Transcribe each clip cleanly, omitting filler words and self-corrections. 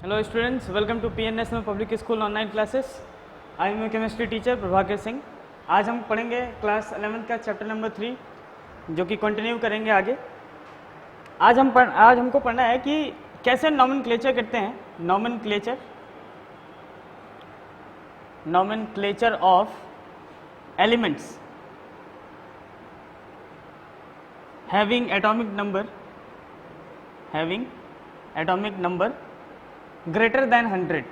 Hello students, welcome to PNS Public School online classes. I am a chemistry teacher Prabhakar Singh. आज हम पढ़ेंगे class 11th का chapter number 3 जो कि कंटिन्यू करेंगे आगे. आज हमको पढ़ना है कि कैसे नॉमेनक्लेचर करते हैं. Nomenclature of elements having atomic number greater than 100.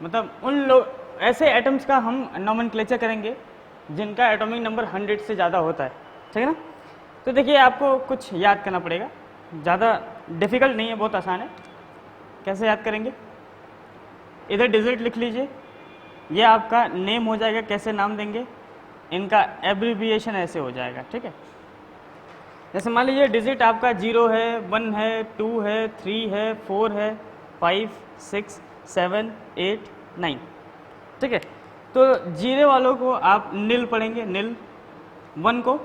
मतलब उन लोग ऐसे एटम्स का हम नॉमेनक्लेचर करेंगे जिनका एटॉमिक नंबर 100 से ज़्यादा होता है. ठीक है ना. तो देखिए आपको कुछ याद करना पड़ेगा, ज़्यादा डिफ़िकल्ट नहीं है, बहुत आसान है. कैसे याद करेंगे? इधर डिजिट लिख लीजिए, ये आपका नेम हो जाएगा. कैसे नाम देंगे? इनका एब्रीविएशन ऐसे हो जाएगा. ठीक है. जैसे मान लीजिए डिजिट आपका 0 है, 1 है, 2 है, 3 है, 4 है, 5, 6, 7, 8, 9. ठीक है. तो 0 वालों को आप नील पढ़ेंगे, नील. 1 को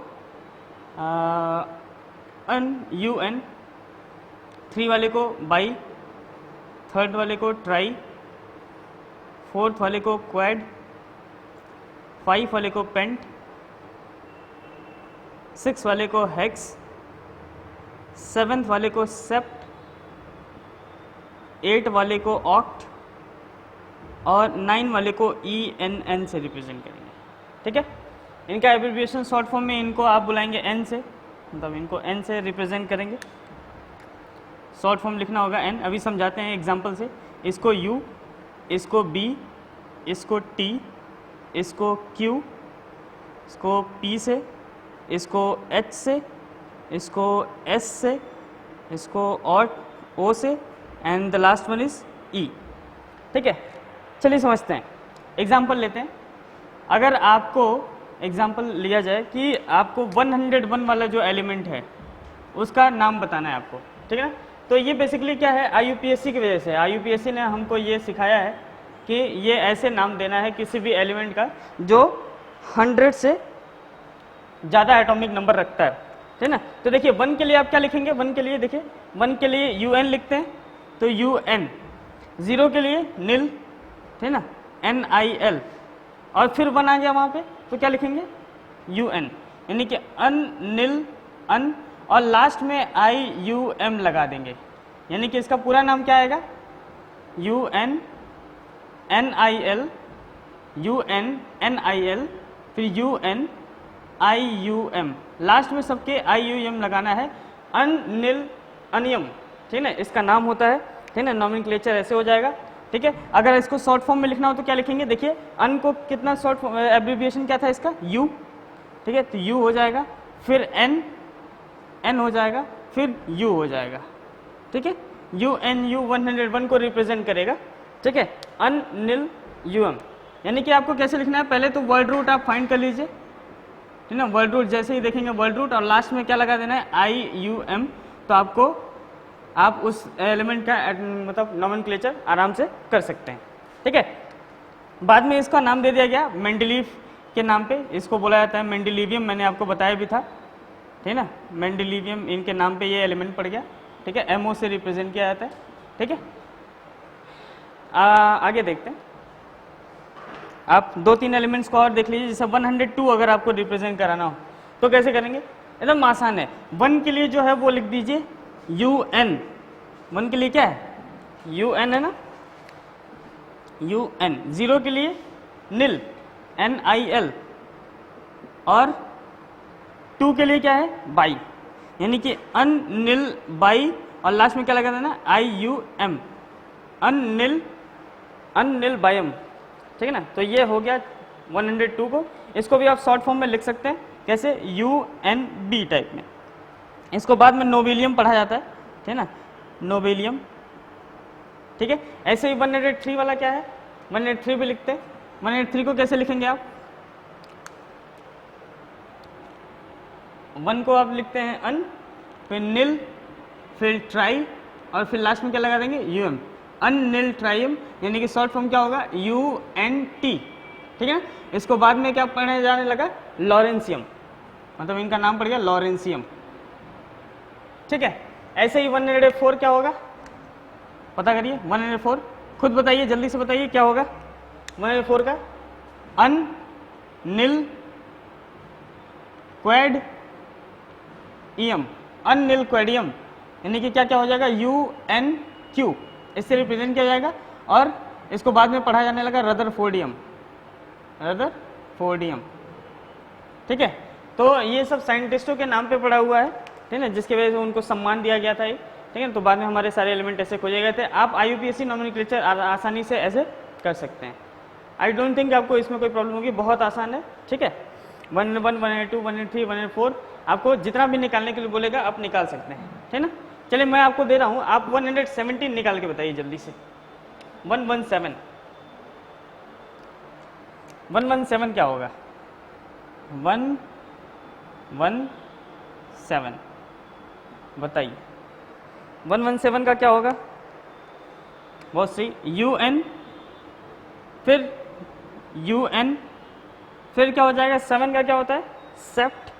UN, 3 वाले को बाई, 3rd वाले को ट्राई, 4th वाले को क्वाड, 5 वाले को पेंट, 6 वाले को हेक्स, 7th वाले को सेप्ट, 8 वाले को ऑक्ट और 9 वाले को ENN से रिप्रेजेंट करेंगे. ठीक है. इनका एब्रिविएशन शॉर्ट फॉर्म में इनको आप बुलाएंगे N से, मतलब इनको N से रिप्रेजेंट करेंगे. शॉर्ट फॉर्म लिखना होगा N. अभी समझाते हैं एग्जांपल से. इसको U, इसको B, इसको T, इसको Q, इसको P से, इसको H से, इसको S से, इसको और O से, and the last one is E. ठीक है. चलिए समझते हैं. एग्जाम्पल लेते हैं. अगर आपको एग्जाम्पल लिया जाए कि आपको 101 वाला जो एलिमेंट है उसका नाम बताना है आपको. ठीक है ना. तो ये बेसिकली क्या है, IUPAC की वजह से. IUPAC ने हमको ये सिखाया है कि ये ऐसे नाम देना है किसी भी एलिमेंट का जो 100 से ज़्यादा एटॉमिक नंबर रखता है. ठीक है ना. तो देखिए 1 के लिए आप क्या लिखेंगे? 1 के लिए देखिए 1 के लिए UN लिखते हैं तो UN. 0 के लिए नील, ठीक है ना, NIL. और फिर 1 आ गया वहाँ पे तो क्या लिखेंगे? UN. यानी कि नील, और लास्ट में IUM लगा देंगे. यानी कि इसका पूरा नाम क्या आएगा? UN, NIL, NIL, फिर UN, IUM. लास्ट में सबके IUM लगाना है. नील अनियम. ठीक है ना, इसका नाम होता है. ठीक है ना. नॉमेनक्लेचर ऐसे हो जाएगा. ठीक है. अगर इसको शॉर्ट फॉर्म में लिखना हो तो क्या लिखेंगे? देखिए अन को कितना शॉर्ट एब्रिविएशन क्या था इसका? U. ठीक है. तो U हो जाएगा, फिर N हो जाएगा, फिर U हो जाएगा. ठीक है. UNU 101 को रिप्रेजेंट करेगा. ठीक है. नील UM. यानी कि आपको कैसे लिखना है? पहले तो वर्ड रूट आप फाइंड कर लीजिए. ठीक है ना. वर्ड रूट जैसे ही देखेंगे वर्ड रूट, और लास्ट में क्या लगा देना है? IUM. तो आप उस एलिमेंट का मतलब नॉमेनक्लेचर आराम से कर सकते हैं. ठीक है. बाद में इसका नाम दे दिया गया मेंडलीव के नाम पे. इसको बोला जाता है मेंडलीवियम. मैंने आपको बताया भी था. ठीक है ना. मेंडलीवियम इनके नाम पे ये एलिमेंट पड़ गया. ठीक है. MO से रिप्रेजेंट किया जाता है. ठीक है. आगे देखते हैं. आप 2-3 एलिमेंट्स को और देख लीजिए. जैसे 102 अगर आपको रिप्रेजेंट कराना हो तो कैसे करेंगे? एकदम आसान है. 1 के लिए जो है वो लिख दीजिए UN. 1 के लिए क्या है? UN है ना, UN. 0 के लिए नील, NIL. और 2 के लिए क्या है? बाई. यानी कि नील बाई, और लास्ट में क्या लगा देना? IUM. नील बायम. ठीक है ना. तो ये हो गया 102 को. इसको भी आप शॉर्ट फॉर्म में लिख सकते हैं. कैसे? UNB टाइप में. इसको बाद में नोबेलियम पढ़ा जाता है. ठीक है ना. नोबेलियम. ठीक है. ऐसे ही 103 वाला क्या है? 103 भी लिखते हैं. 103 को कैसे लिखेंगे आप? 1 को आप लिखते हैं फिर नील, फिर ट्राई, और फिर लास्ट में क्या लगा देंगे? UM. नील ट्राइम. यानी कि शॉर्ट फॉर्म क्या होगा? UNT. ठीक है. इसको बाद में क्या पढ़ने जाने लगा? लॉरेंसियम. मतलब इनका नाम पड़ गया लॉरेंसियम. ठीक है. ऐसे ही 104 क्या होगा? पता करिए 104, खुद बताइए, जल्दी से बताइए क्या होगा 104 का। अन निल क्वेड ईएम, अन निल क्वेडियम, यानी कि क्या क्या हो जाएगा UNQ, इससे रिप्रेजेंट किया जाएगा। और इसको बाद में पढ़ा जाने लगा रदरफोर्डियम, रदरफोर्डियम, ठीक है। तो ये सब साइंटिस्टों के नाम पे पड़ा हुआ है, ठीक है, जिसकी वजह से उनको सम्मान दिया गया था, ठीक है। तो बाद में हमारे सारे एलिमेंट ऐसे खोजे गए थे। आप IUPAC नॉमेनक्लेचर आसानी से ऐसे कर सकते हैं। आई डोंट थिंक आपको इसमें कोई प्रॉब्लम होगी, बहुत आसान है, ठीक है। 101, 102, 103, 104 आपको जितना भी निकालने के लिए बोलेगा आप निकाल सकते हैं, ठीक है ना। चलिए मैं आपको दे रहा हूँ, आप 117 निकाल के बताइए जल्दी से। 117 क्या होगा 117 बताइए 117 का क्या होगा। बहुत सही, UN, फिर UN, फिर क्या हो जाएगा 7 का क्या होता है सेप्ट,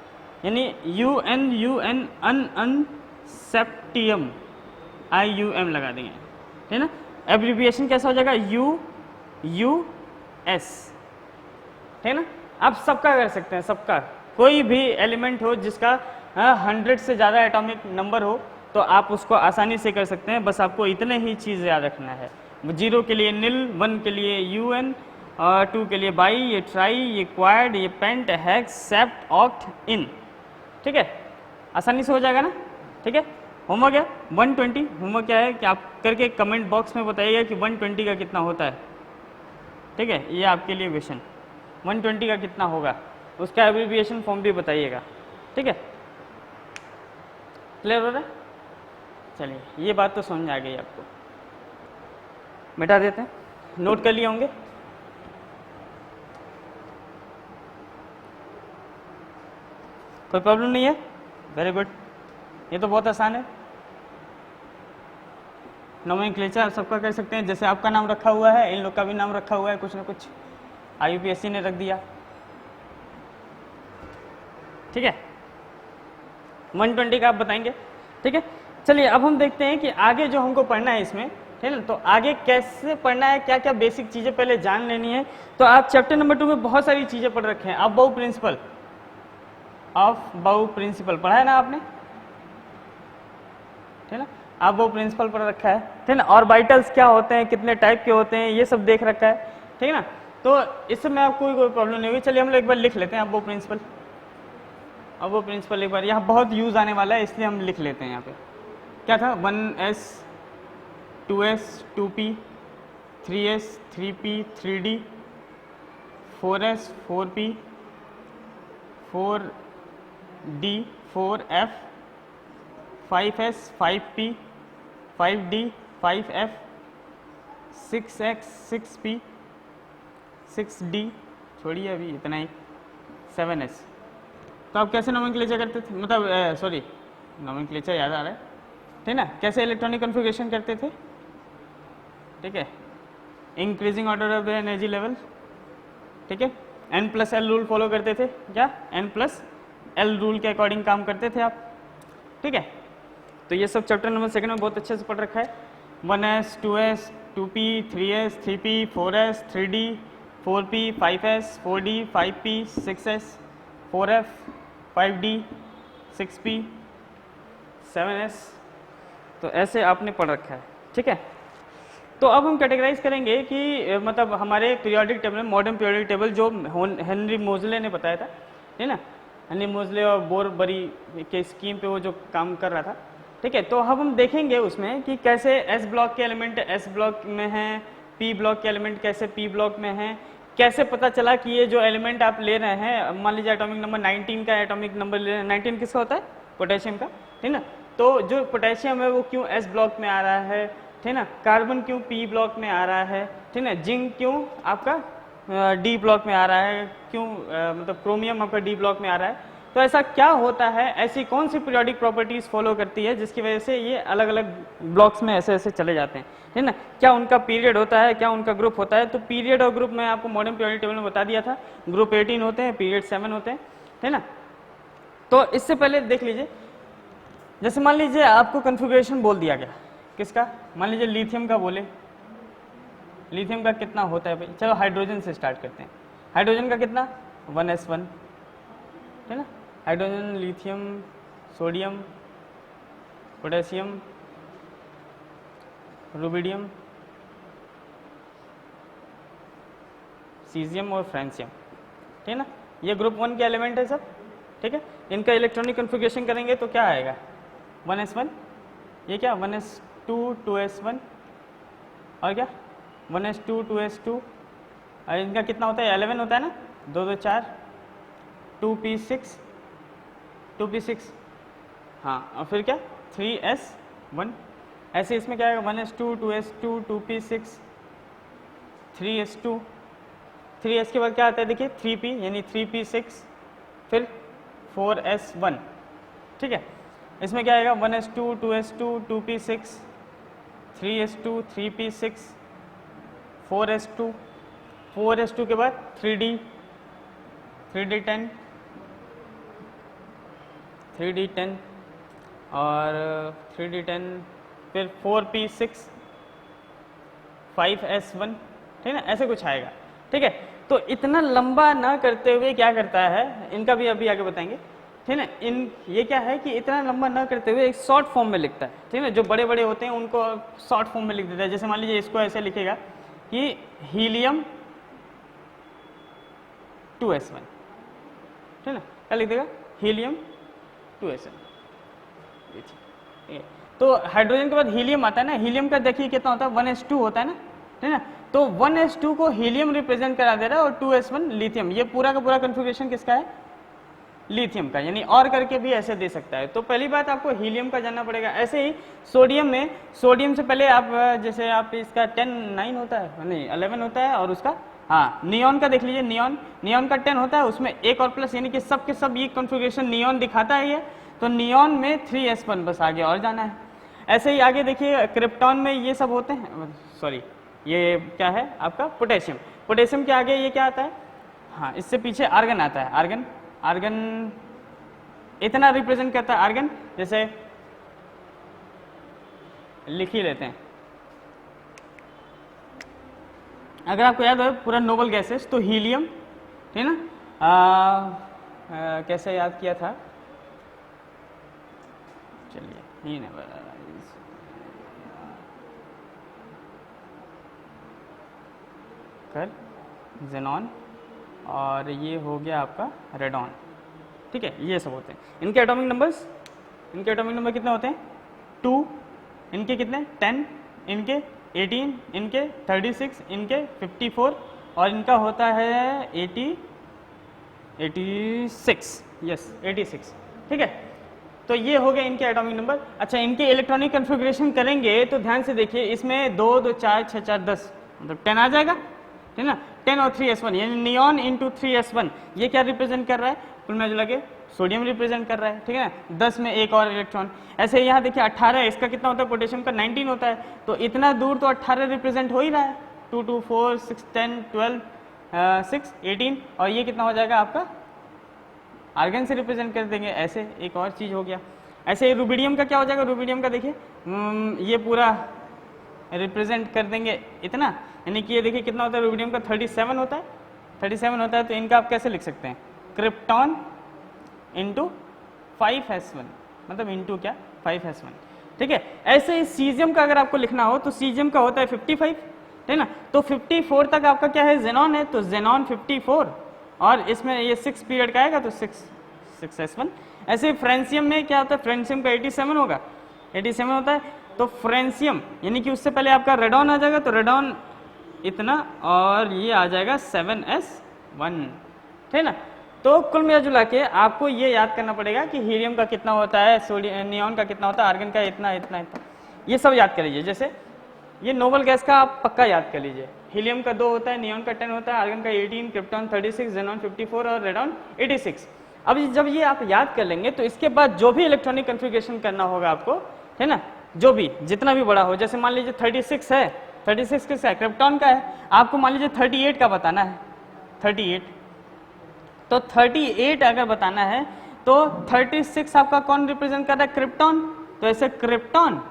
यानी UN अन सेप्टियम, IUM लगा देंगे, है ना। एब्रिविएशन कैसा हो जाएगा US, है ना। आप सबका कर सकते हैं, सबका, कोई भी एलिमेंट हो जिसका 100 से ज़्यादा एटॉमिक नंबर हो तो आप उसको आसानी से कर सकते हैं। बस आपको इतने ही चीज़ याद रखना है, 0 के लिए निल, 1 के लिए UN, 2 के लिए बाई, ये ट्राई, ये क्वाड, ये पेंट, हेक्स, सेप्ट, ऑक्ट, इन, ठीक है। आसानी से हो जाएगा ना, ठीक है। होमवर्क है 120, होमवर्क क्या है कि आप करके कमेंट बॉक्स में बताइएगा कि 120 का कितना होता है, ठीक है। ये आपके लिए क्वेश्चन 120 का कितना होगा, उसका एब्रिविएशन फॉर्म भी बताइएगा, ठीक है। क्लियर हो रहा है। चलिए ये बात तो समझ आ गई आपको, मिटा देते हैं, नोट कर लिए होंगे। कोई प्रॉब्लम नहीं है, वेरी गुड, ये तो बहुत आसान है। नोमेनक्लेचर आप सबका कर सकते हैं, जैसे आपका नाम रखा हुआ है इन लोग का भी नाम रखा हुआ है, कुछ ना कुछ IUPAC ने रख दिया, ठीक है। 120 का आप बताएंगे, ठीक है। चलिए अब हम देखते हैं कि आगे जो हमको पढ़ना है इसमें, ठीक है ना। तो आगे कैसे पढ़ना है, क्या क्या बेसिक चीज़ें पहले जान लेनी है। तो आप चैप्टर नंबर 2 में बहुत सारी चीज़ें पढ़ रखे हैं। अबाउ प्रिंसिपल, प्रिंसिपल पढ़ा है ना आपने, ठीक है ना। अबाउ प्रिंसिपल पढ़ रखा है, ठीक है ना। ऑर्बिटल्स क्या होते हैं, कितने टाइप के होते हैं, ये सब देख रखा है, ठीक है ना। तो इससे में आपको कोई प्रॉब्लम नहीं होगी। चलिए हम लोग एक बार लिख लेते हैं अबाउ प्रिंसिपल। अबाउ प्रिंसिपल एक बार यहाँ बहुत यूज़ आने वाला है, इसलिए हम लिख लेते हैं। यहाँ पे क्या था 1S 2S 2P 3S 3P 3D 4S 4P 4D 4F 5S 5P 5D 5F 6X 6P 6D, छोड़िए अभी इतना ही, 7S। तो आप कैसे नोमेनक्लेचर करते थे, मतलब सॉरी नोमेनक्लेचर याद आ रहा है, ठीक ना। कैसे इलेक्ट्रॉनिक कॉन्फ़िगरेशन करते थे, ठीक है। Increasing order of the energy level, ठीक है। N+L रूल फॉलो करते थे, क्या N+L रूल के अकॉर्डिंग काम करते थे आप, ठीक है। तो ये सब चैप्टर नंबर 2 में बहुत अच्छे से पढ़ रखा है। 1S 2S 2P 3S 3P 4S 3D 4P 5S 4D 5P 6S 4F 5D 6P 7S। तो ऐसे आपने पढ़ रखा है, ठीक है। तो अब हम कैटेगराइज करेंगे कि मतलब हमारे पीरियोडिक टेबल में, मॉडर्न पीरियोडिक टेबल जो हेनरी मोजले ने बताया था, ठीक ना। हेनरी मोजले और बोरबरी के स्कीम पे वो जो काम कर रहा था, ठीक है। तो अब हम देखेंगे उसमें कि कैसे S ब्लॉक के एलिमेंट S ब्लॉक में हैं, P ब्लॉक के एलिमेंट कैसे P ब्लॉक में हैं, कैसे पता चला कि ये जो एलिमेंट आप ले रहे हैं, मान लीजिए एटॉमिक नंबर 19 का एटॉमिक नंबर ले रहे हैं, 19 किसका होता है, पोटेशियम का, ठीक ना। तो जो पोटेशियम है वो क्यों S ब्लॉक में आ रहा है, ठीक ना। कार्बन क्यों P ब्लॉक में आ रहा है, ठीक ना। जिंक क्यों आपका D ब्लॉक में आ रहा है, क्यों मतलब क्रोमियम आपका D ब्लॉक में आ रहा है। तो ऐसा क्या होता है, ऐसी कौन सी पीरियोडिक प्रॉपर्टीज फॉलो करती है जिसकी वजह से ये अलग अलग ब्लॉक्स में ऐसे ऐसे चले जाते हैं, है ना। क्या उनका पीरियड होता है, क्या उनका ग्रुप होता है। तो पीरियड और ग्रुप मैं आपको मॉडर्न पीरियोडिक टेबल में बता दिया था, ग्रुप 18 होते हैं, पीरियड 7 होते हैं, है ना। तो इससे पहले देख लीजिए, जैसे मान लीजिए आपको कन्फिगरेशन बोल दिया गया किसका, मान लीजिए लिथियम का बोले, लिथियम का कितना होता है भाई, चलो हाइड्रोजन से स्टार्ट करते हैं। हाइड्रोजन का कितना 1s1 है ना, hydrogen, lithium, sodium, potassium, rubidium, caesium और फ्रांसियम, ठीक है ना, ये ग्रुप 1 के एलिमेंट है सब, ठीक है। इनका इलेक्ट्रॉनिक कन्फिगरेशन करेंगे तो क्या आएगा 1s1, ये क्या 1s2 2s1 और क्या 1s2 2s2, और इनका कितना होता है 11 होता है ना, 2 2 4 2p6 2p6, हाँ, और फिर क्या 3s1, ऐसे इसमें क्या आएगा 1s2 2s2 2p6 3s2, 3s के बाद क्या आता है देखिए 3p यानी 3p6 फिर 4s1, ठीक है। इसमें क्या आएगा 1s2 2s2 2p6 3s2 3p6 4s2, 4s2 के बाद 3d10 और 3d10 फिर 4p6 5s1, ठीक है ना, ऐसे कुछ आएगा, ठीक है। तो इतना लंबा ना करते हुए क्या करता है, इनका भी अभी आगे बताएंगे, ठीक है ना, ये क्या है कि इतना लंबा ना करते हुए एक शॉर्ट फॉर्म में लिखता है, ठीक है ना, जो बड़े बड़े होते हैं उनको शॉर्ट फॉर्म में लिख देता है। जैसे मान लीजिए इसको ऐसे लिखेगा कि हीलियम 2s1, ठीक है ना, क्या लिख देगा हीलियम 2s1, ठीक है। तो हाइड्रोजन के बाद हीलियम आता है ना, हीलियम का देखिए कितना होता है 1s2 होता है ना, ठीक है ना, तो 1s2 को हीलियम रिप्रेजेंट करा दे रहा है और 2s1 लिथियम, ये पूरा का पूरा कन्फिगरेशन किसका है लिथियम का, यानी और करके भी ऐसे दे सकता है। तो पहली बात आपको हीलियम का जानना पड़ेगा। ऐसे ही सोडियम में, सोडियम से पहले आप जैसे आप इसका 9 होता है नहीं 11 होता है, और उसका हाँ नियॉन का देख लीजिए, नियॉन का 10 होता है, उसमें एक और प्लस, यानी कि सब के सब ये कन्फिगरेशन नियॉन दिखाता है ये, तो नियॉन में 3s1 बस आगे और जाना है। ऐसे ही आगे देखिए क्रिप्टॉन में ये सब होते हैं, सॉरी ये क्या है आपका पोटेशियम, पोटेशियम के आगे ये क्या आता है, हाँ इससे पीछे आर्गन आता है, आर्गन इतना रिप्रेजेंट करता है आर्गन, जैसे लिख ही लेते हैं, अगर आपको याद हो पूरा नोबल गैसेस तो हीलियम, ठीक है ना, कैसे याद किया था, चलिए ही नहीं कर जेनॉन, और ये हो गया आपका रेडॉन, ठीक है, ये सब होते हैं। इनके एटॉमिक नंबर्स, इनके एटॉमिक नंबर कितने होते हैं 2, इनके कितने 10, इनके 18, इनके 36, इनके 54, और इनका होता है 86, यस 86, ठीक है। तो ये हो गए इनके एटॉमिक नंबर। अच्छा, इनके इलेक्ट्रॉनिक कन्फिग्रेशन करेंगे तो ध्यान से देखिए, इसमें 2 2 4 6 4 10 मतलब 10 आ जाएगा, ठीक है ना, 10 और 3s1 यानी नियॉन इंटू 3s1, ये क्या रिप्रेजेंट कर रहा है, कुल मिला जुला के सोडियम रिप्रेजेंट कर रहा है, ठीक है ना, 10 में एक और इलेक्ट्रॉन। ऐसे यहाँ देखिए 18, इसका कितना होता है पोटेशियम का 19 होता है, तो इतना दूर तो 18 रिप्रेजेंट हो ही रहा है, 2 2 4 6 10 12 6 18, और ये कितना हो जाएगा आपका आर्गन से रिप्रेजेंट कर देंगे। ऐसे एक और चीज़ हो गया। ऐसे रुबिडियम का क्या हो जाएगा, रुबिडियम का देखिए ये पूरा रिप्रेजेंट कर देंगे इतना, यानी कि ये देखिए कितना होता है रुबिडियम का 37 होता है, 37 होता है, तो इनका आप कैसे लिख सकते हैं क्रिप्टॉन इंटू 5s1, मतलब इंटू क्या 5s1, ठीक है। ऐसे ही सीजियम का अगर आपको लिखना हो तो सीजियम का होता है 55, ठीक है ना, तो 54 तक आपका क्या है जेनॉन है, तो जेनॉन 54, और इसमें ये 6 पीरियड का आएगा तो 6s1। ऐसे फ्रेंसियम में क्या होता है, फ्रेंसियम का 87 होगा, 87 होता है, तो फ्रेंसियम यानी कि उससे पहले आपका रेडॉन आ जाएगा, तो रेडॉन इतना, और ये आ जाएगा 7s1, ठीक है ना। तो कुल मिला जुला के आपको ये याद करना पड़ेगा कि हीलियम का कितना होता है, सोडियम नियॉन का कितना होता है, आर्गन का इतना इतना इतना, ये सब याद कर लीजिए। जैसे ये नोबल गैस का आप पक्का याद कर लीजिए, हीलियम का 2 होता है, नियॉन का 10 होता है, आर्गन का 18, क्रिप्टॉन 36, जेनॉन 54 और रेडॉन 86। अब जब ये आप याद कर लेंगे तो इसके बाद जो भी इलेक्ट्रॉनिक कन्फिगरेशन करना होगा आपको, है ना, जो भी जितना भी बड़ा हो, जैसे मान लीजिए 36 है, 36 किसका है, क्रिप्टॉन का है, आपको मान लीजिए 38 का बताना है, 38, तो 38 अगर बताना है तो 36 आपका कौन रिप्रेजेंट कर रहा है, क्रिप्टॉन, तो ऐसे क्रिप्टॉन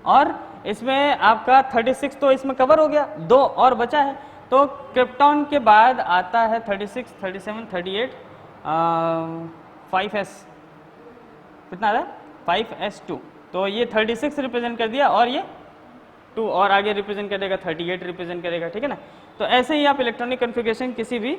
और इसमें आपका 36 तो इसमें कवर हो गया, 2 और बचा है। तो क्रिप्टॉन के बाद आता है 36, 37, 38, 5s, कितना आ रहा है 5s2। तो ये 36 रिप्रेजेंट कर दिया और ये 2 और आगे रिप्रेजेंट करेगा 38 रिप्रेजेंट करेगा, ठीक है ना। तो ऐसे ही आप इलेक्ट्रॉनिक कन्फिग्रेशन किसी भी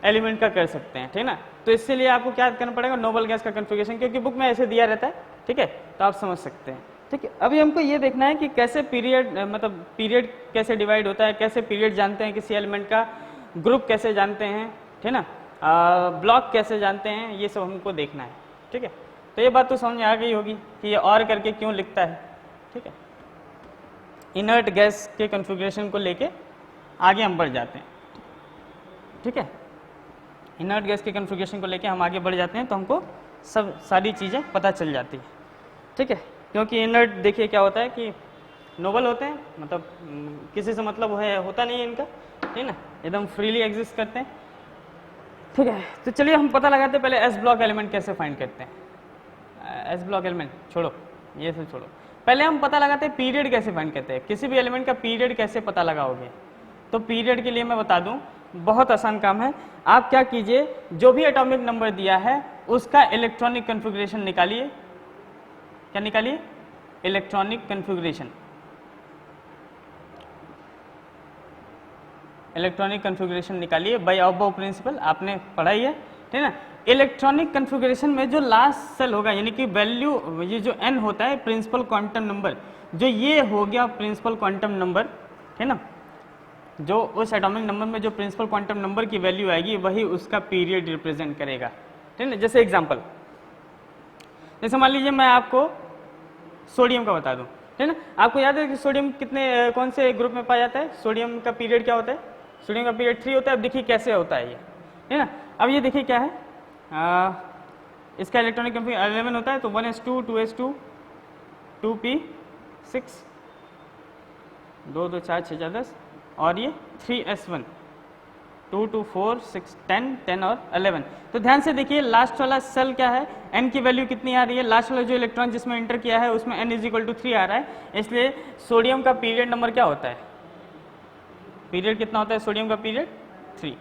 एलिमेंट का कर सकते हैं, ठीक है ना। तो इसके लिए आपको क्या करना पड़ेगा, नोबल गैस का कन्फिग्रेशन, क्योंकि बुक में ऐसे दिया रहता है, ठीक है, तो आप समझ सकते हैं, ठीक है। अभी हमको ये देखना है कि कैसे पीरियड, मतलब पीरियड कैसे डिवाइड होता है, कैसे पीरियड जानते हैं किसी एलिमेंट का, ग्रुप कैसे जानते हैं, ठीक है ना, ब्लॉक कैसे जानते हैं, ये सब हमको देखना है, ठीक है। तो ये बात तो समझ में आ गई होगी कि ये और करके क्यों लिखता है, ठीक है। इनर्ट गैस के कन्फिग्रेशन को लेके आगे हम बढ़ जाते हैं, ठीक है। इनर्ट गैस के कन्फिग्रेशन को लेके हम आगे बढ़ जाते हैं तो हमको सब सारी चीज़ें पता चल जाती है, ठीक है। क्योंकि इनर्ट देखिए क्या होता है कि नोबल होते हैं, मतलब किसी से मतलब होता नहीं है इनका, ठीक है ना, एकदम फ्रीली एग्जिस्ट करते हैं, ठीक है। तो चलिए हम पता लगाते हैं पहले एस ब्लॉक एलिमेंट कैसे फाइंड करते हैं। एस ब्लॉक एलिमेंट छोड़ो, ये सब छोड़ो, पहले हम पता लगाते हैं पीरियड कैसे फाइंड करते हैं। किसी भी एलिमेंट का पीरियड कैसे पता लगाओगे, तो पीरियड के लिए मैं बता दूं, बहुत आसान काम है। आप क्या कीजिए, जो भी एटॉमिक नंबर दिया है उसका इलेक्ट्रॉनिक कन्फिग्रेशन निकालिए। क्या निकालिए, इलेक्ट्रॉनिक कन्फिग्रेशन। इलेक्ट्रॉनिक कन्फिग्रेशन निकालिए बाय अबव प्रिंसिपल, आपने पढ़ा ही है, ठीक है ना। इलेक्ट्रॉनिक कन्फिग्रेशन में जो लास्ट सेल होगा, यानी कि वैल्यू, ये जो n होता है प्रिंसिपल क्वांटम नंबर, जो ये हो गया प्रिंसिपल क्वांटम नंबर, ठीक है ना, जो उस एटॉमिक नंबर में जो प्रिंसिपल क्वांटम नंबर की वैल्यू आएगी वही उसका पीरियड रिप्रेजेंट करेगा, ठीक है ना। जैसे एग्जांपल, जैसे मान लीजिए मैं आपको सोडियम का बता दूं, ठीक है ना। आपको याद है कि सोडियम कितने कौन से ग्रुप में पाया जाता है, सोडियम का पीरियड क्या होता है, सोडियम का पीरियड 3 होता है। अब देखिए कैसे होता है ये, ठीक है ना। अब ये देखिए क्या है, इसका इलेक्ट्रॉनिक कन्फिग्रेशन 11 होता है, तो 1s2, 2s2, 2p6, 2 2 4 6 4 10, और ये 3s1, 2 2 4 6 10 10 और 11। तो ध्यान से देखिए लास्ट वाला सेल क्या है, n की वैल्यू कितनी आ रही है, लास्ट वाला जो इलेक्ट्रॉन जिसमें एंटर किया है उसमें n = 3 आ रहा है, इसलिए सोडियम का पीरियड नंबर क्या होता है, पीरियड कितना होता है सोडियम का पीरियड 3।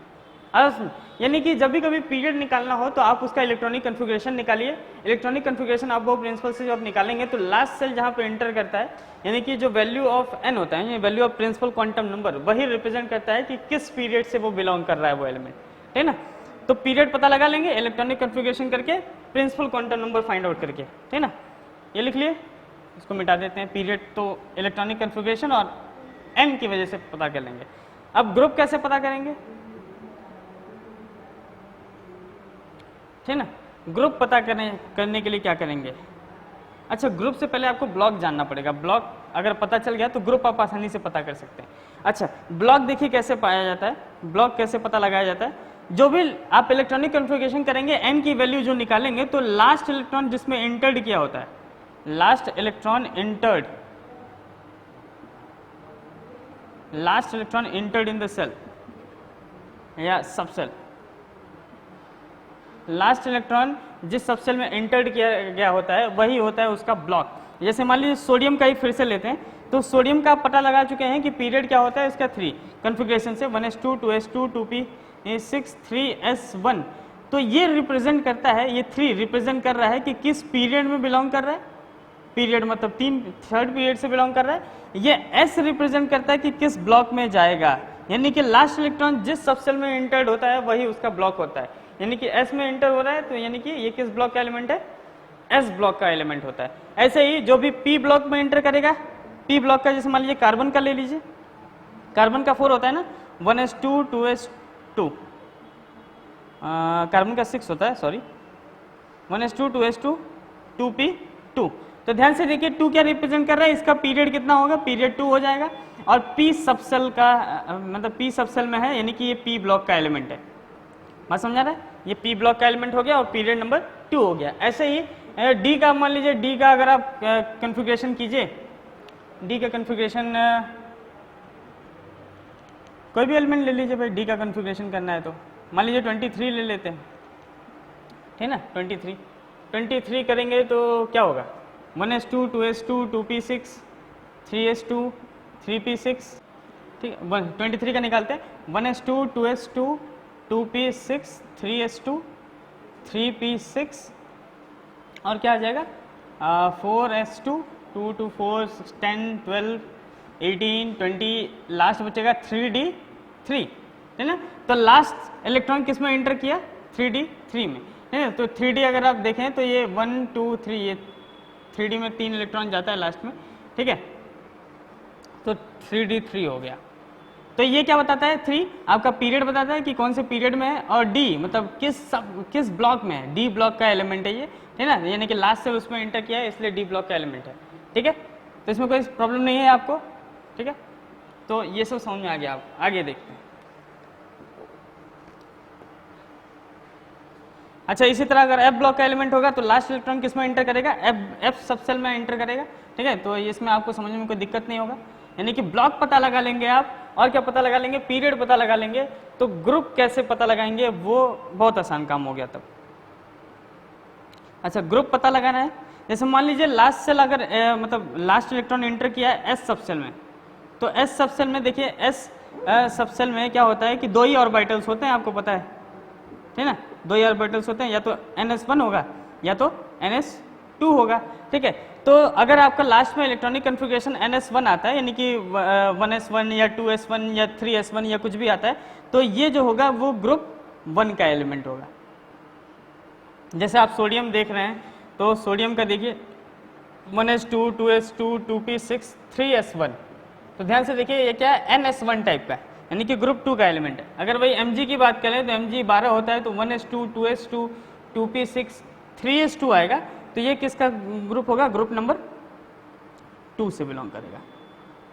यानी कि जब भी कभी पीरियड निकालना हो तो आप उसका इलेक्ट्रॉनिक कन्फिग्रेशन निकालिए। इलेक्ट्रॉनिक कन्फिग्रेशन आप वो प्रिंसिपल से जब निकालेंगे तो लास्ट सेल जहाँ पे एंटर करता है, यानी कि जो वैल्यू ऑफ n होता है, value of principal quantum number, वही रिप्रेजेंट करता है कि किस पीरियड से वो बिलोंग कर रहा है वो एलिमेंट, ठीक है ना। तो पीरियड पता लगा लेंगे इलेक्ट्रॉनिक कन्फिग्रेशन करके, principal quantum number find out करके, ठीक है ना। ये लिख लिए, इसको मिटा देते हैं, पीरियड तो इलेक्ट्रॉनिक कन्फिग्रेशन और n की वजह से पता कर लेंगे। अब ग्रुप कैसे पता करेंगे, ठीक है ना। ग्रुप पता करने के लिए क्या करेंगे, अच्छा ग्रुप से पहले आपको ब्लॉक जानना पड़ेगा। ब्लॉक अगर पता चल गया तो ग्रुप आप आसानी से पता कर सकते हैं। अच्छा ब्लॉक देखिए कैसे पाया जाता है, ब्लॉक कैसे पता लगाया जाता है। जो भी आप इलेक्ट्रॉनिक कन्फिग्रेशन करेंगे, n की वैल्यू जो निकालेंगे तो लास्ट इलेक्ट्रॉन जिसमें इंटर्ड किया होता है, last electron entered in the shell या सब सेल, लास्ट इलेक्ट्रॉन जिस सब सेल में इंटर्ड किया गया होता है वही होता है उसका ब्लॉक। जैसे मान लीजिए सोडियम का ही फिर से लेते हैं, तो सोडियम का पता लगा चुके हैं कि पीरियड क्या होता है इसका 3 कन्फिग्रेशन से, 1s2, 2s2, 2p6, 3s1। तो ये रिप्रेजेंट करता है, ये 3 रिप्रेजेंट कर रहा है कि किस पीरियड में बिलोंग कर रहा है, पीरियड मतलब थर्ड पीरियड से बिलोंग कर रहा है। ये s रिप्रेजेंट करता है कि किस ब्लॉक में जाएगा, यानी कि लास्ट इलेक्ट्रॉन जिस सब सेल में इंटर्ड होता है वही उसका ब्लॉक होता है। यानी कि s में इंटर हो रहा है तो यानी कि ये किस ब्लॉक का एलिमेंट है, s ब्लॉक का एलिमेंट होता है। ऐसे ही जो भी p ब्लॉक में इंटर करेगा, p ब्लॉक का जैसे मान लीजिए कार्बन का ले लीजिए, कार्बन का 4 होता है ना, 1s2, 2s2, कार्बन का 6 होता है, सॉरी 1s2, 2s2, 2p2। तो ध्यान से देखिए 2 क्या रिप्रेजेंट कर रहा है, इसका पीरियड कितना होगा, पीरियड 2 हो जाएगा। और p सब सेल का मतलब p सब सेल में है, यानी कि ये p ब्लॉक का एलिमेंट है। बात समझा रहा है, ये p ब्लॉक का एलिमेंट हो गया और पीरियड नंबर 2 हो गया। ऐसे ही d का, मान लीजिए d का अगर आप कन्फिग्रेशन कीजिए, d का कन्फिग्रेशन कोई भी एलिमेंट ले लीजिए भाई, d का कन्फिग्रेशन करना है तो मान लीजिए 23 ले लेते हैं, ठीक है ना। 23 करेंगे तो क्या होगा, 1s2, 2s2, 2p6, 3s2 3p6, ठीक है 23 का निकालते हैं, 1s2 2s2 2p6 3s2 3p6 और क्या आ जाएगा 4s2 2 2 4 10 12 18 20, लास्ट बचेगा 3d3, है ना। तो लास्ट इलेक्ट्रॉन किस में एंटर किया 3d3 में, है ना। तो 3d अगर आप देखें तो ये 1 2 3, ये 3d में 3 इलेक्ट्रॉन जाता है लास्ट में, ठीक है। तो 3d3 हो गया। तो ये क्या बताता है 3 आपका पीरियड बताता है कि कौन से पीरियड में है, और डी मतलब किस ब्लॉक में है, डी ब्लॉक का एलिमेंट है ये, है ना। यानी कि लास्ट से उसमें एंटर किया है इसलिए डी ब्लॉक का एलिमेंट है, ठीक है। तो इसमें कोई प्रॉब्लम नहीं है आपको, ठीक है। तो ये सब समझ में आ गया। आप आगे देखते हैं। अच्छा, इसी तरह अगर एफ ब्लॉक का एलिमेंट होगा तो लास्ट इलेक्ट्रॉन किस में एंटर करेगा, एफ सब सेल में एंटर करेगा, ठीक है। तो इसमें आपको समझने में कोई दिक्कत नहीं होगा। यानी कि ब्लॉक पता लगा लेंगे आप, और क्या पता लगा लेंगे, पीरियड पता लगा लेंगे। तो ग्रुप कैसे पता लगाएंगे वो बहुत आसान काम हो गया तब। अच्छा, ग्रुप पता लगाना है। जैसे मान लीजिए लास्ट सेल अगर मतलब लास्ट इलेक्ट्रॉन एंटर किया है एस सब सेल में, तो एस सब सेल में देखिए एस सब सेल में क्या होता है कि 2 ही ऑर्बिटल्स होते हैं, आपको पता है, ठीक है ना। 2 ही ऑर्बिटल्स होते हैं, या तो NS1 होगा या तो NS2 होगा, ठीक है। तो अगर आपका लास्ट में इलेक्ट्रॉनिक कन्फिग्रेशन NS1 आता है, यानी कि 1s1 या 2s1 या 3s1 या कुछ भी आता है, तो ये जो होगा वो ग्रुप 1 का एलिमेंट होगा। जैसे आप सोडियम देख रहे हैं, तो सोडियम का देखिए 1s2 2s2 2p6 3s1, तो ध्यान से देखिए ये क्या है NS1 टाइप का है, यानी कि ग्रुप 2 का एलिमेंट है। अगर वही Mg की बात करें तो Mg 12 होता है, तो 1s2 2s2 2p6 3s2 आएगा, तो ये किसका ग्रुप होगा, ग्रुप नंबर 2 से बिलोंग करेगा,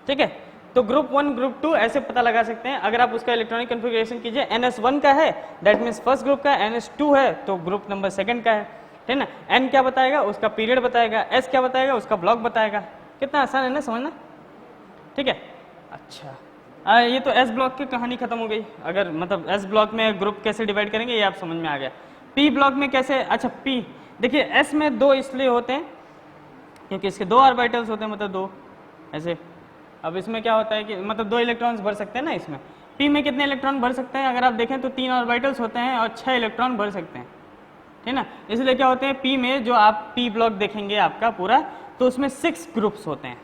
ठीक है। तो ग्रुप 1 ग्रुप 2 ऐसे पता लगा सकते हैं। अगर आप उसका इलेक्ट्रॉनिक कन्फिग्रेशन कीजिए, NS1 का है दैट मीन्स फर्स्ट ग्रुप का, NS2 है तो ग्रुप नंबर सेकंड का है ना। N क्या बताएगा, उसका पीरियड बताएगा, S क्या बताएगा, उसका ब्लॉक बताएगा। कितना आसान है ना समझना, ठीक है। अच्छा, ये तो S ब्लॉक की कहानी खत्म हो गई। अगर मतलब S ब्लॉक में ग्रुप कैसे डिवाइड करेंगे ये आप समझ में आ गया। P ब्लॉक में कैसे, अच्छा P देखिए S में 2 इसलिए होते हैं क्योंकि इसके 2 ऑर्बिटल्स होते हैं, मतलब 2 ऐसे। अब इसमें क्या होता है कि मतलब 2 इलेक्ट्रॉन्स भर सकते हैं ना इसमें। P में कितने इलेक्ट्रॉन भर सकते हैं, अगर आप देखें तो 3 ऑर्बिटल्स होते हैं और 6 इलेक्ट्रॉन भर सकते हैं, ठीक है ना। इसलिए क्या होते हैं P में, जो आप P ब्लॉक देखेंगे आपका पूरा, तो उसमें 6 ग्रुप्स होते हैं।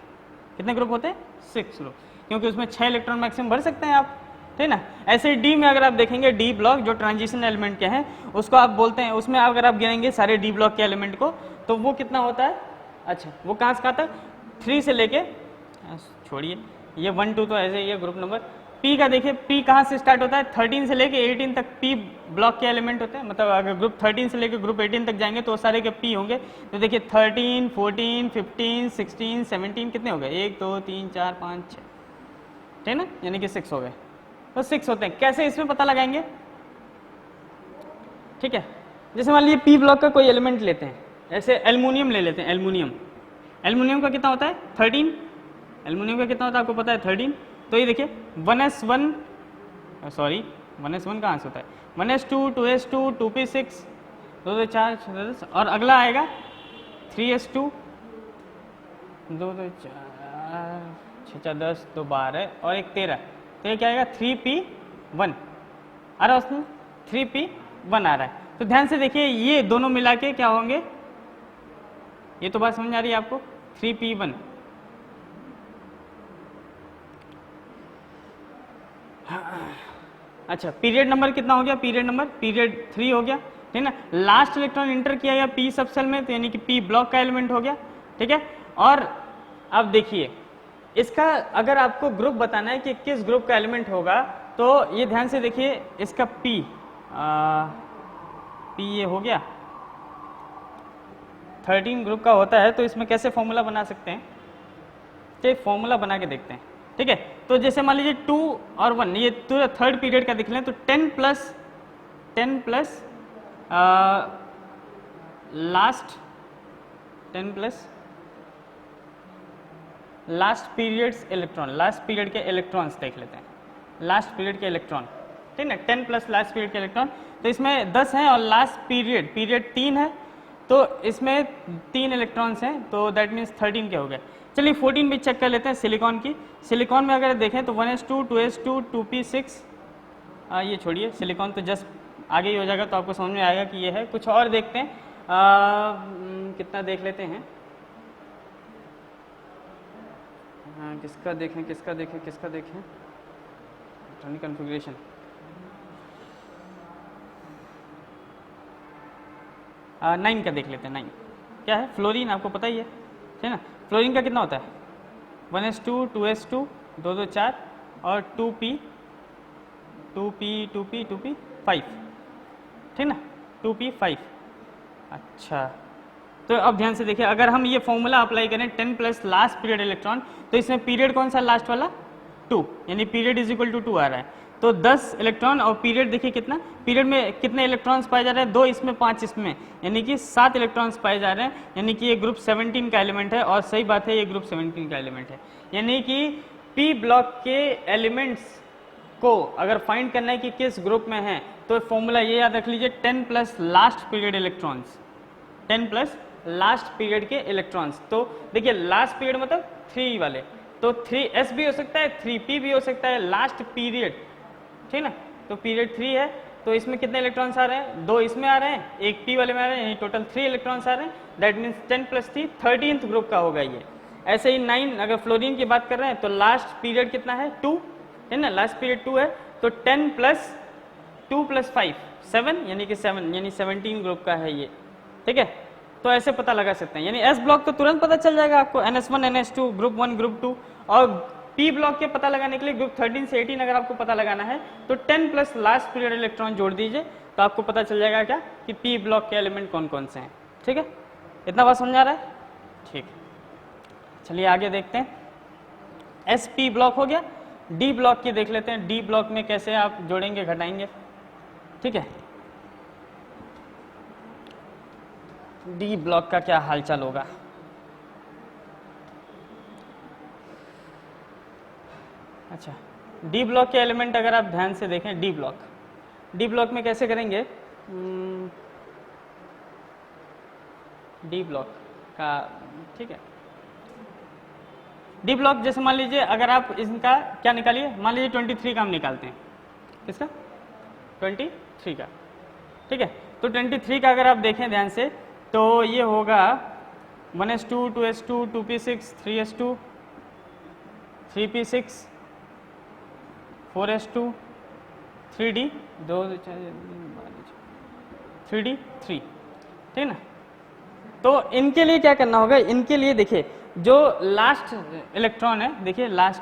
कितने ग्रुप होते हैं, 6 ग्रुप, क्योंकि उसमें 6 इलेक्ट्रॉन मैक्सिमम भर सकते हैं आप, ठीक है ना। ऐसे ही डी में अगर आप देखेंगे, डी ब्लॉक जो ट्रांजिशन एलिमेंट के हैं उसको आप बोलते हैं, उसमें अगर आप गिनेंगे सारे डी ब्लॉक के एलिमेंट को तो वो कितना होता है, अच्छा वो कहाँ से कहाँ तक, 3 से लेके, छोड़िए ये 1 2 तो ऐसे ही है ग्रुप नंबर। पी का देखिए, पी कहाँ से स्टार्ट होता है, 13 से लेके 18 तक पी ब्लॉक के एलिमेंट होते हैं। मतलब अगर ग्रुप 13 से लेके ग्रुप 18 तक जाएंगे तो सारे के पी होंगे। तो देखिए 13 14 15 16 17 कितने हो गए, 1 2 3 4 5 6, ठीक है ना, यानी कि 6 हो गए। तो 6 होते हैं। कैसे इसमें पता लगाएंगे, ठीक है। जैसे मान लीजिए पी ब्लॉक का कोई एलिमेंट लेते हैं, ऐसे एल्युमिनियम ले लेते हैं। एल्युमिनियम का कितना होता है 13, एल्युमिनियम का कितना होता है आपको पता है 13। तो ये देखिए 1s1 कहाँ से होता है, 1s2 2s2 2p6 2 2 4 10, और अगला आएगा 3s2 2 2 4 6 4 10 2 12 और एक 13। तो ये क्या आएगा 3p1 आ रहा है, उसमें 3p1 आ रहा है। तो ध्यान से देखिए ये दोनों मिला के क्या होंगे, ये तो बात समझ आ रही है आपको, 3p1। अच्छा, पीरियड नंबर कितना हो गया, पीरियड 3 हो गया, ठीक है ना। लास्ट इलेक्ट्रॉन इंटर किया गया पी सब सेल में, तो यानी कि पी ब्लॉक का एलिमेंट हो गया, ठीक है। और अब देखिए इसका अगर आपको ग्रुप बताना है कि किस ग्रुप का एलिमेंट होगा, तो ये ध्यान से देखिए इसका पी ये हो गया 13 ग्रुप का होता है। तो इसमें कैसे फॉर्मूला बना सकते हैं, तो फॉर्मूला बना के देखते हैं, ठीक है। तो जैसे मान लीजिए 2 और 1, ये तो थर्ड पीरियड का दिख लें, तो 10 प्लस लास्ट पीरियड के इलेक्ट्रॉन्स देख लेते हैं, लास्ट पीरियड के इलेक्ट्रॉन, ठीक है ना। 10 प्लस लास्ट पीरियड के इलेक्ट्रॉन, तो इसमें 10 हैं और लास्ट पीरियड 3 है, तो इसमें 3 इलेक्ट्रॉन्स हैं, तो दैट मीन्स 13 के हो गए। चलिए 14 भी चेक कर लेते हैं सिलिकॉन की। सिलिकॉन में अगर देखें तो 1s2, 2s2, 2p6, ये छोड़िए, सिलिकॉन तो जस्ट आगे ही हो जाएगा तो आपको समझ में आएगा कि ये है। कुछ और देखते हैं, कितना देख लेते हैं। हाँ, किसका देखें इलेक्ट्रॉनिक कॉन्फ़िगरेशन। नाइन का देख लेते हैं। 9 क्या है? फ्लोरीन, आपको पता ही है ना। फ्लोरीन का कितना होता है? 1s2, 2s2, 2 2 4 और 2p 5, ठीक ना, 2p5। अच्छा, तो अब ध्यान से देखिए, अगर हम ये फॉर्मूला अप्लाई करें 10 प्लस लास्ट पीरियड इलेक्ट्रॉन, तो इसमें पीरियड कौन सा लास्ट वाला? 2, यानी पीरियड इज इक्वल टू 2 आ रहा है। तो 10 इलेक्ट्रॉन और पीरियड देखिए कितना, पीरियड में कितने इलेक्ट्रॉन्स पाए जा रहे हैं? 2 इसमें, 5 इसमें, यानी कि 7 इलेक्ट्रॉन्स पाए जा रहे हैं, यानी कि ये ग्रुप 17 का एलिमेंट है। और सही बात है, ये ग्रुप 17 का एलिमेंट है। यानी कि पी ब्लॉक के एलिमेंट्स को अगर फाइंड करना है कि किस ग्रुप में है, तो फॉर्मूला ये याद रख लीजिए, 10 plus last period electrons, 10 plus last period के इलेक्ट्रॉन्स। तो देखिए लास्ट पीरियड मतलब 3 वाले, तो 3s भी हो सकता है, 3p भी हो सकता है, लास्ट पीरियड, ठीक ना। तो पीरियड 3 है, तो इसमें कितने इलेक्ट्रॉन्स आ रहे हैं? 2 इसमें आ रहे हैं, एक p वाले में आ रहे हैं, यानी टोटल 3 इलेक्ट्रॉन्स आ रहे हैं। That means 10 plus 3 13th group का होगा ये। ऐसे ही 9, अगर फ्लोरीन की बात कर रहे हैं तो लास्ट पीरियड कितना है? 2, है ना, लास्ट पीरियड 2 है, तो 10 प्लस 2 प्लस 5 7, यानी कि 7, यानी 17 ग्रुप का है ये, ठीक है। तो ऐसे पता लगा सकते हैं, यानी एस ब्लॉक तो तुरंत पता चल जाएगा आपको, NS1 NS2 ग्रुप 1 ग्रुप 2। और पी ब्लॉक के पता लगाने के लिए ग्रुप 13 से 18 अगर आपको पता लगाना है तो 10 प्लस लास्ट पीरियड इलेक्ट्रॉन जोड़ दीजिए, तो आपको पता चल जाएगा क्या कि पी ब्लॉक के एलिमेंट कौन कौन से हैं, ठीक है। इतना बात समझ आ रहा है? ठीक, चलिए आगे देखते हैं। एस पी ब्लॉक हो गया। डी ब्लॉक की देख लेते हैं, डी ब्लॉक में कैसे आप जोड़ेंगे घटाएंगे, ठीक है। डी ब्लॉक का क्या हालचाल होगा? अच्छा, डी ब्लॉक के एलिमेंट अगर आप ध्यान से देखें, डी ब्लॉक में कैसे करेंगे? डी ब्लॉक का, ठीक है। डी ब्लॉक जैसे मान लीजिए, अगर आप इनका क्या निकालिए, मान लीजिए 23 का हम निकालते हैं, किसका? 23 का, ठीक है। तो 23 का अगर आप देखें ध्यान से, तो ये होगा 1s2, 2s2, 2p6, 3s2, 3p6, 4s2, 3d, 3d, 3, ठीक है ना। तो इनके लिए क्या करना होगा? इनके लिए देखिए, जो लास्ट इलेक्ट्रॉन है, देखिए लास्ट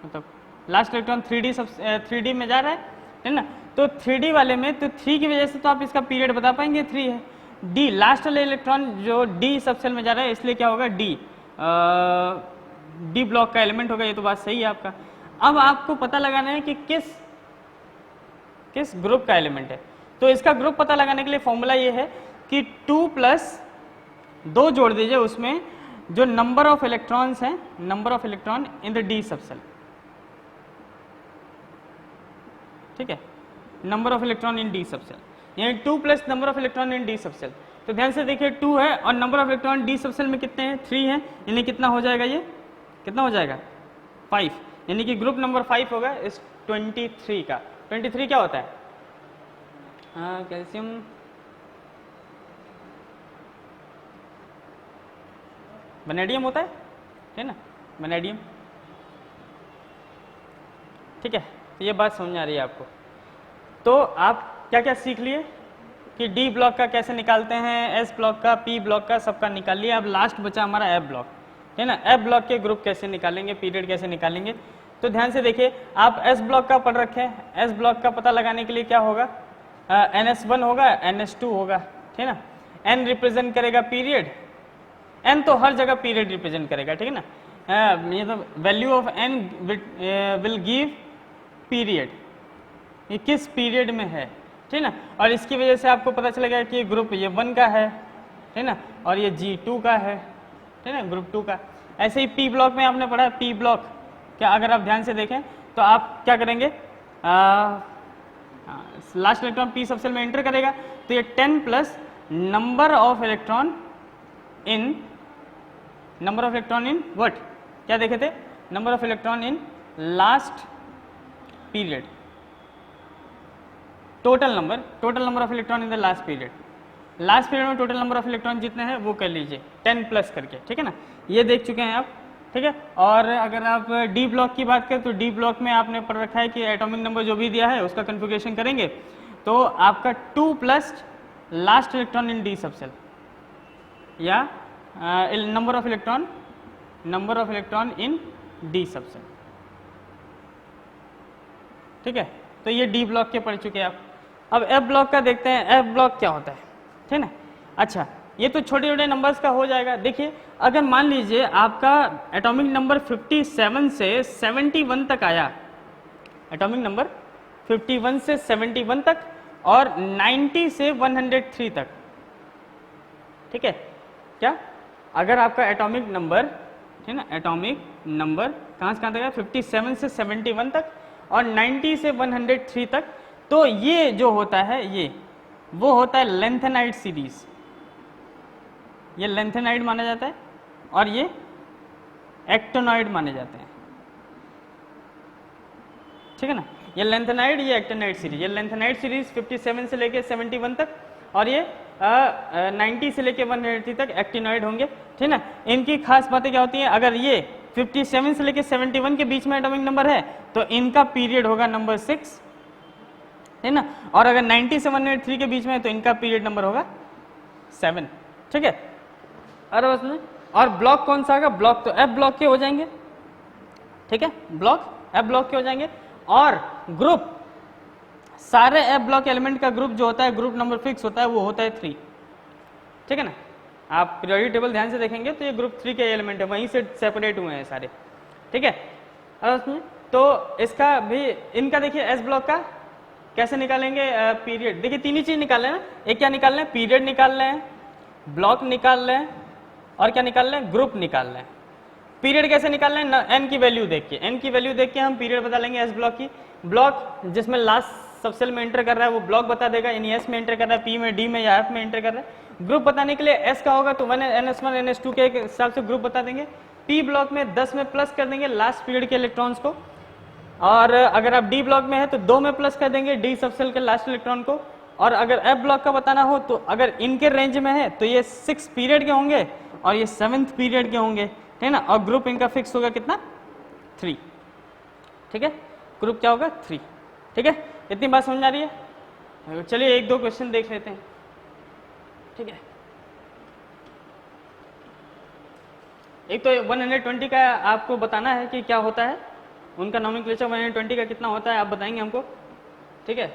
मतलब लास्ट इलेक्ट्रॉन 3d में जा रहा है ना। तो 3d वाले में तो 3 की वजह से तो आप इसका पीरियड बता पाएंगे, 3 है। डी लास्ट वाले इलेक्ट्रॉन जो डी सबसेल में जा रहा है, इसलिए क्या होगा? डी ब्लॉक का एलिमेंट होगा। ये तो बात सही है आपका। अब आपको पता लगाना है कि किस ग्रुप का एलिमेंट है। तो इसका ग्रुप पता लगाने के लिए फॉर्मूला ये है कि 2 प्लस 2 जोड़ दीजिए उसमें जो नंबर ऑफ इलेक्ट्रॉन्स हैं, number of electron in the D subshell, ठीक है, number of electron in d subshell, यानी 2 plus number of electron in d subshell. तो ध्यान से देखिए 2 है और number of electron D subshell में कितने हैं? 3 हैं, यानी कितना हो जाएगा? ये कितना हो जाएगा? 5, यानी कि ग्रुप नंबर 5 होगा इस 23 का। 23 क्या होता है? हाँ, कैल्शियम, वैनेडियम होता है ना, वैनेडियम, ठीक है। तो ये बात समझ आ रही है आपको। तो आप क्या क्या सीख लिए कि डी ब्लॉक का कैसे निकालते हैं, एस ब्लॉक का, पी ब्लॉक का, सबका निकाल लिया। अब लास्ट बचा हमारा एफ ब्लॉक, है ना। एफ ब्लॉक के ग्रुप कैसे निकालेंगे, पीरियड कैसे निकालेंगे? तो ध्यान से देखिए, आप एस ब्लॉक का पढ़ रखे हैं। एस ब्लॉक का पता लगाने के लिए क्या होगा? NS1 होगा, NS2 होगा, ठीक है ना। N रिप्रेजेंट करेगा पीरियड, N तो हर जगह पीरियड रिप्रेजेंट करेगा, ठीक है ना। ये तो value of N will give period, ये किस पीरियड में है, ठीक ना। और इसकी वजह से आपको पता चलेगा कि ग्रुप ये 1 का है, ठीक ना, और ये G2 का है, ठीक ना, ग्रुप 2 का। ऐसे ही पी ब्लॉक में आपने पढ़ा, पी ब्लॉक क्या, अगर आप ध्यान से देखें तो आप क्या करेंगे? लास्ट इलेक्ट्रॉन पी सबसेल में एंटर करेगा, तो ये 10 plus number of electron in what? क्या देखे थे, number of electron in last period, total number of electron in the last period. Last period में टोटल नंबर ऑफ इलेक्ट्रॉन जितने हैं वो कर लीजिए 10 प्लस करके, ठीक है ना, ये देख चुके हैं आप, ठीक है। और अगर आप डी ब्लॉक की बात करें तो डी ब्लॉक में आपने पढ़ रखा है कि एटॉमिक नंबर जो भी दिया है उसका कन्फिगरेशन करेंगे तो आपका 2 plus last electron in d subshell, या number of electron in d subshell, ठीक है। तो ये डी ब्लॉक के पढ़ चुके हैं आप। अब एफ ब्लॉक का देखते हैं, एफ ब्लॉक क्या होता है, ठीक है। अच्छा, ये तो छोटे छोटे नंबर्स का हो जाएगा। देखिए अगर मान लीजिए आपका एटॉमिक नंबर 57 से 71 तक आया, एटॉमिक नंबर 51 से 71 तक और 90 से 103 तक, ठीक है। क्या अगर आपका एटॉमिक नंबर, ठीक है ना, एटॉमिक नंबर कहाँ से कहाँ तक आया, 57 से 71 तक और 90 से 103 तक, तो ये जो होता है ये वो होता है लेंथेनाइड सीरीज, ये लेंथेनाइड माना जाता है और ये एक्टिनॉइड माने जाते हैं, ठीक है ना। ये लेंथेनाइड, ये एक्टिनॉइड सीरीज, ये लेंथेनाइड सीरीज 57 से लेके 71 तक और ये 90 से लेके 180 तक एक्टिनॉइड होंगे, ठीक है ना। इनकी खास बातें क्या होती हैं, अगर ये 57 से लेके 71 के बीच में एटॉमिक नंबर है तो इनका पीरियड होगा नंबर 6, है ना, और अगर 90 से 183 के बीच में है तो इनका पीरियड नंबर होगा 7, ठीक है। अरे उसमें और ब्लॉक कौन सा होगा, ब्लॉक तो एफ ब्लॉक के हो जाएंगे, ठीक है, ब्लॉक एफ ब्लॉक के हो जाएंगे। और ग्रुप, सारे एफ ब्लॉक एलिमेंट का ग्रुप जो होता है, ग्रुप नंबर फिक्स होता है, वो होता है 3, ठीक है ना। आप पीरियोडिक टेबल ध्यान से देखेंगे तो ये ग्रुप 3 के एलिमेंट है, वहीं से सेपरेट हुए हैं सारे, ठीक है। और उसमें तो इसका भी, इनका देखिए एस ब्लॉक का कैसे निकालेंगे पीरियड, देखिए तीन ही चीज निकाल रहे हैं ना, एक क्या निकाल रहे हैं, पीरियड निकाल रहे हैं, ब्लॉक निकाल रहे हैं और क्या निकाल रहे हैं, ग्रुप निकाल रहे हैं। पीरियड कैसे निकाल रहे हैं, एन की वैल्यू देख के, एन की वैल्यू देख के हम पीरियड बता लेंगे एस ब्लॉक की। ब्लॉक जिसमें लास्ट सबसेल में एंटर कर रहा है वो ब्लॉक बता देगा, यानी एस में एंटर कर रहा है, पी में, डी में या एफ में एंटर कर रहा है। ग्रुप बताने के लिए एस का होगा तो 1 NS1 NS2 के हिसाब से ग्रुप बता देंगे। पी ब्लॉक में 10 में प्लस कर देंगे लास्ट पीरियड के इलेक्ट्रॉन्स को, और अगर आप डी ब्लॉक में है तो 2 में प्लस कर देंगे डी सबसेल के लास्ट इलेक्ट्रॉन को। और अगर एफ ब्लॉक का बताना हो तो अगर इनके रेंज में है तो ये 6 पीरियड के होंगे और ये 7th पीरियड के होंगे, ठीक है ना। और ग्रुप इनका फिक्स होगा कितना, 3, ठीक है। ग्रुप क्या होगा, 3, ठीक है। इतनी बात समझ आ रही है। चलिए एक दो क्वेश्चन देख लेते हैं, ठीक है। एक तो 120 का आपको बताना है कि क्या होता है, उनका नॉमेनक्लेचर 120 का कितना होता है आप बताएंगे हमको, ठीक है।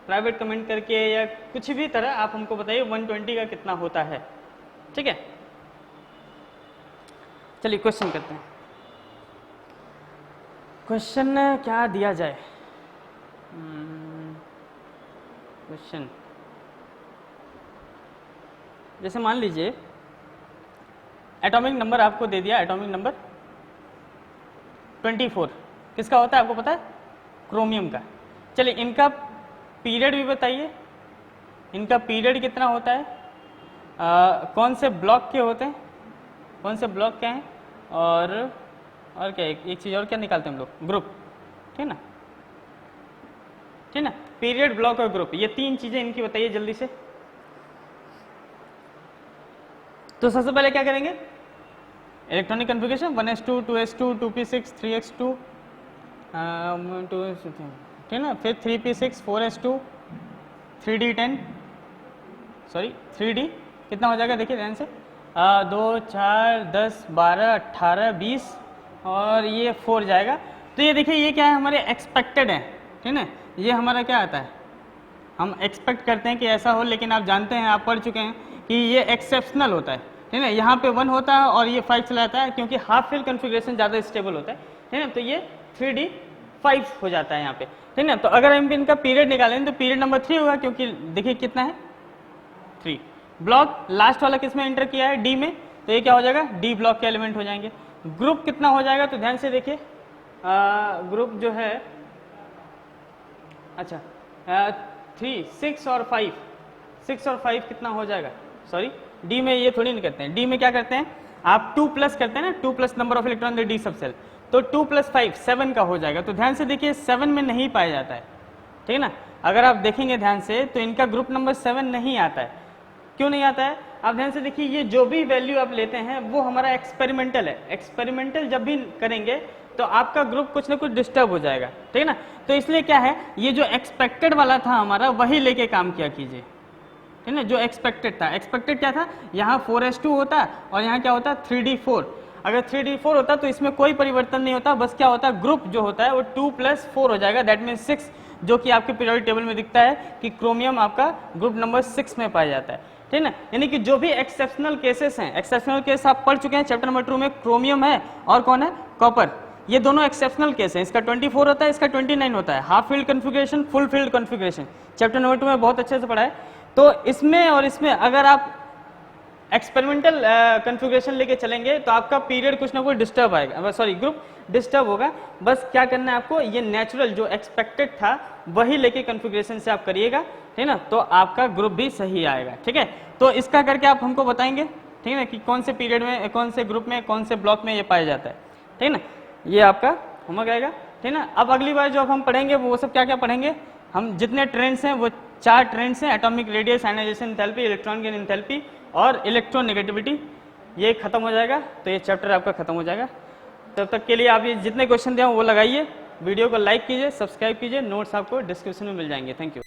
प्राइवेट कमेंट करके या कुछ भी तरह आप हमको बताइए 120 का कितना होता है, ठीक है। चलिए क्वेश्चन करते हैं। क्वेश्चन क्या दिया जाए, क्वेश्चन जैसे मान लीजिए एटॉमिक नंबर आपको दे दिया, एटॉमिक नंबर 24 किसका होता है आपको पता है, क्रोमियम का। चलिए इनका पीरियड भी बताइए, इनका पीरियड कितना होता है, कौन से ब्लॉक के होते हैं, कौन से ब्लॉक के हैं, और क्या एक चीज़ और क्या निकालते हैं हम लोग, ग्रुप, ठीक ना, ठीक ना। पीरियड, ब्लॉक और ग्रुप, ये 3 चीज़ें इनकी बताइए जल्दी से। तो सबसे पहले क्या करेंगे, electronic configuration 1s2 2s2 2p6 3x2 ठीक ना, फिर 3p6 4s2 3d10 sorry 3d कितना हो जाएगा देखिए ध्यान से, 2 4 10 12 18 20 और ये 4 जाएगा। तो ये देखिए ये क्या है, हमारे एक्सपेक्टेड है, ठीक है। ये हमारा क्या आता है, हम एक्सपेक्ट करते हैं कि ऐसा हो, लेकिन आप जानते हैं, आप पढ़ चुके हैं कि ये एक्सेप्शनल होता है, ठीक है। यहाँ पे 1 होता है और ये 5 चला जाता है क्योंकि हाफ फिल कन्फिग्रेशन ज़्यादा स्टेबल होता है, ठीक है। तो ये 3d5 हो जाता है यहाँ पे, ठीक है। तो अगर हम इनका पीरियड निकालें तो पीरियड नंबर 3 होगा, क्योंकि देखिए कितना है 3। ब्लॉक लास्ट वाला किस में एंटर किया है, डी में, तो ये क्या हो जाएगा, डी ब्लॉक के एलिमेंट हो जाएंगे। ग्रुप कितना हो जाएगा, तो ध्यान से देखिए ग्रुप जो है, अच्छा 3 6 और 5 कितना हो जाएगा, सॉरी डी में ये थोड़ी नहीं करते हैं, डी में क्या करते हैं, आप 2 प्लस करते हैं ना, 2 plus number of electron the D सब सेल, तो 2 + 5 7 का हो जाएगा। तो ध्यान से देखिए 7 में नहीं पाया जाता है, ठीक है ना। अगर आप देखेंगे ध्यान से तो इनका ग्रुप नंबर 7 नहीं आता है। क्यों नहीं आता है? आप ध्यान से देखिए, ये जो भी वैल्यू आप लेते हैं वो हमारा एक्सपेरिमेंटल है। एक्सपेरिमेंटल जब भी करेंगे तो आपका ग्रुप कुछ ना कुछ डिस्टर्ब हो जाएगा, ठीक है ना। तो इसलिए क्या है, ये जो एक्सपेक्टेड वाला था हमारा वही लेके काम किया कीजिए, ठीक है ना। जो एक्सपेक्टेड था, एक्सपेक्टेड क्या था, यहाँ 4s2 होता और यहाँ क्या होता 3d4। अगर 3d4 होता तो इसमें कोई परिवर्तन नहीं होता, बस क्या होता, ग्रुप जो होता है वो 2 + 4 हो जाएगा, दैट मीन 6, जो कि आपके पीरियोडिक टेबल में दिखता है कि क्रोमियम आपका ग्रुप नंबर 6 में पाया जाता है, ठीक है ना। यानी कि जो भी एक्सेप्शनल केसेस हैं, एक्सेप्शनल केस आप पढ़ चुके हैं चैप्टर नंबर 2 में, क्रोमियम है और कौन है, कॉपर, ये दोनों एक्सेप्शनल केस हैं। इसका 24 होता है, इसका 29 होता है। Half field configuration, full field configuration chapter number 2 में बहुत अच्छे से पढ़ा है। तो इसमें और इसमें अगर आप एक्सपेरिमेंटल कॉन्फ़िगरेशन लेके चलेंगे तो आपका पीरियड कुछ ना कुछ डिस्टर्ब आएगा, सॉरी ग्रुप डिस्टर्ब होगा। बस क्या करना है आपको, ये नेचुरल जो एक्सपेक्टेड था वही लेके कॉन्फ़िगरेशन से आप करिएगा, ठीक है ना, तो आपका ग्रुप भी सही आएगा, ठीक है। तो इसका करके आप हमको बताएंगे, ठीक है ना, कि कौन से पीरियड में, कौन से ग्रुप में, कौन से ब्लॉक में ये पाया जाता है, ठीक है ना। ये आपका होमवर्क आएगा, ठीक है ना। अब अगली बार जो अब हम पढ़ेंगे वो सब क्या क्या पढ़ेंगे, हम जितने ट्रेंड्स हैं वो 4 ट्रेंड्स हैं, atomic radius, ionisation enthalpy, electron gain enthalpy और इलेक्ट्रॉन नेगेटिविटी। ये खत्म हो जाएगा तो ये चैप्टर आपका खत्म हो जाएगा। तब तक के लिए आप ये जितने क्वेश्चन दिए वो लगाइए, वीडियो को लाइक कीजिए, सब्सक्राइब कीजिए, नोट्स आपको डिस्क्रिप्शन में मिल जाएंगे। Thank you.